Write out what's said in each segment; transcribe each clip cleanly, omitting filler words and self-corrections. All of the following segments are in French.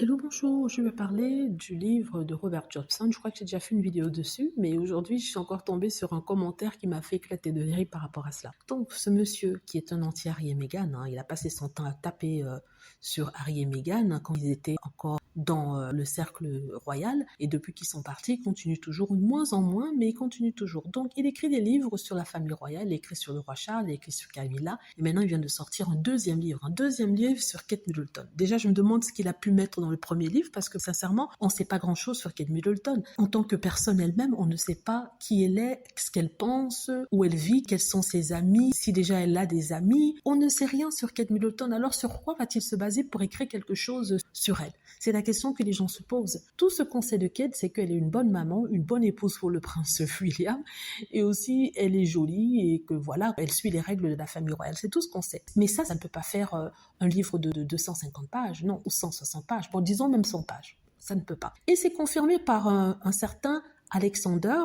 Hello, bonjour, je vais parler du livre de Robert Jobson. Je crois que j'ai déjà fait une vidéo dessus, mais aujourd'hui, je suis encore tombée sur un commentaire qui m'a fait éclater de rire par rapport à cela. Donc, ce monsieur qui est un anti-Harry et Meghan, il a passé son temps à taper sur Harry et Meghan quand ils étaient encore dans le cercle royal, et depuis qu'ils sont partis, il continue toujours, de moins en moins, mais il continue toujours. Donc, il écrit des livres sur la famille royale, il écrit sur le roi Charles, il écrit sur Camilla, et maintenant, il vient de sortir un deuxième livre sur Kate Middleton. Déjà, je me demande ce qu'il a pu mettre dans le premier livre, parce que sincèrement, on ne sait pas grand-chose sur Kate Middleton. En tant que personne elle-même, on ne sait pas qui elle est, ce qu'elle pense, où elle vit, quels sont ses amis, si déjà elle a des amis. On ne sait rien sur Kate Middleton. Alors, sur quoi va-t-il se baser pour écrire quelque chose sur elle? C'est la question que les gens se posent. Tout ce qu'on sait de Kate, c'est qu'elle est une bonne maman, une bonne épouse pour le prince William, et aussi elle est jolie et que voilà, elle suit les règles de la famille royale. C'est tout ce qu'on sait. Mais ça ne peut pas faire un livre de 250 pages, non, ou 160 pages. Bon, disons même 100 pages. Ça ne peut pas. Et c'est confirmé par un certain Alexander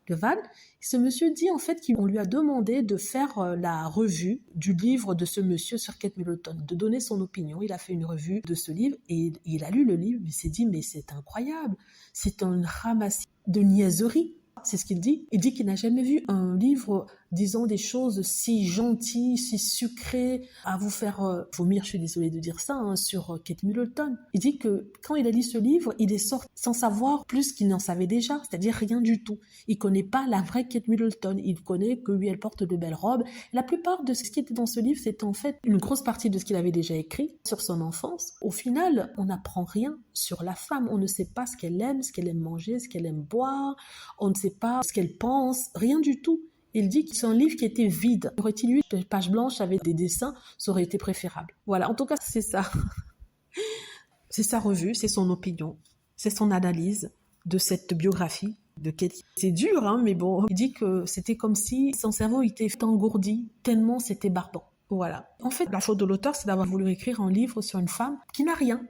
Levan. Ce monsieur dit en fait qu'on lui a demandé de faire la revue du livre de ce monsieur sur Kate Middleton, de donner son opinion. Il a fait une revue de ce livre et il a lu le livre. Il s'est dit mais c'est incroyable, c'est un ramassis de niaiseries. C'est ce qu'il dit. Il dit qu'il n'a jamais vu un livre disant des choses si gentilles, si sucrées, à vous faire vomir, je suis désolée de dire ça, sur Kate Middleton. Il dit que quand il a lu ce livre, il est sorti sans savoir plus qu'il n'en savait déjà, c'est-à-dire rien du tout. Il connaît pas la vraie Kate Middleton. Il connaît que oui, elle porte de belles robes. La plupart de ce qui était dans ce livre, c'était en fait une grosse partie de ce qu'il avait déjà écrit sur son enfance. Au final, on n'apprend rien sur la femme. On ne sait pas ce qu'elle aime manger, ce qu'elle aime boire. On ne sait pas ce qu'elle pense, rien du tout. Il dit que c'est un livre qui était vide. Aurait-il eu une page blanche avec des dessins, ça aurait été préférable. Voilà, en tout cas, c'est ça. C'est sa revue, c'est son opinion, c'est son analyse de cette biographie de Kate. C'est dur, mais bon, il dit que c'était comme si son cerveau était engourdi, tellement c'était barbant. Voilà. En fait, la faute de l'auteur, c'est d'avoir voulu écrire un livre sur une femme qui n'a rien,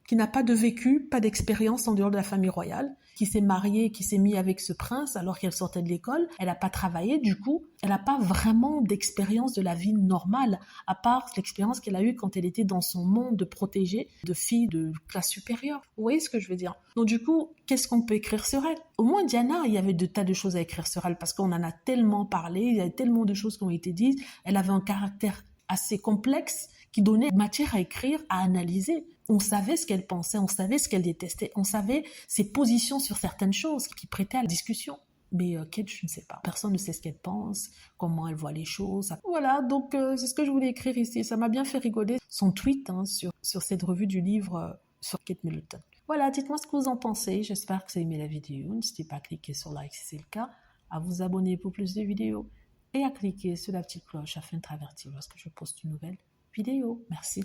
qui n'a pas de vécu, pas d'expérience en dehors de la famille royale, qui s'est mariée, qui s'est mise avec ce prince alors qu'elle sortait de l'école. Elle n'a pas travaillé, du coup, elle n'a pas vraiment d'expérience de la vie normale, à part l'expérience qu'elle a eue quand elle était dans son monde protégé de filles de classe supérieure. Vous voyez ce que je veux dire? Donc du coup, qu'est-ce qu'on peut écrire sur elle? Au moins, Diana, il y avait de tas de choses à écrire sur elle, parce qu'on en a tellement parlé, il y a tellement de choses qui ont été dites, elle avait un caractère assez complexe qui donnait matière à écrire, à analyser. On savait ce qu'elle pensait, on savait ce qu'elle détestait, on savait ses positions sur certaines choses qui prêtaient à la discussion. Mais Kate, je ne sais pas. Personne ne sait ce qu'elle pense, comment elle voit les choses. Voilà, donc c'est ce que je voulais écrire ici. Ça m'a bien fait rigoler son tweet sur cette revue du livre sur Kate Middleton. Voilà, dites-moi ce que vous en pensez. J'espère que vous avez aimé la vidéo. N'hésitez pas à cliquer sur like si c'est le cas, à vous abonner pour plus de vidéos et à cliquer sur la petite cloche afin de être averti lorsque je poste une nouvelle vidéo. Merci.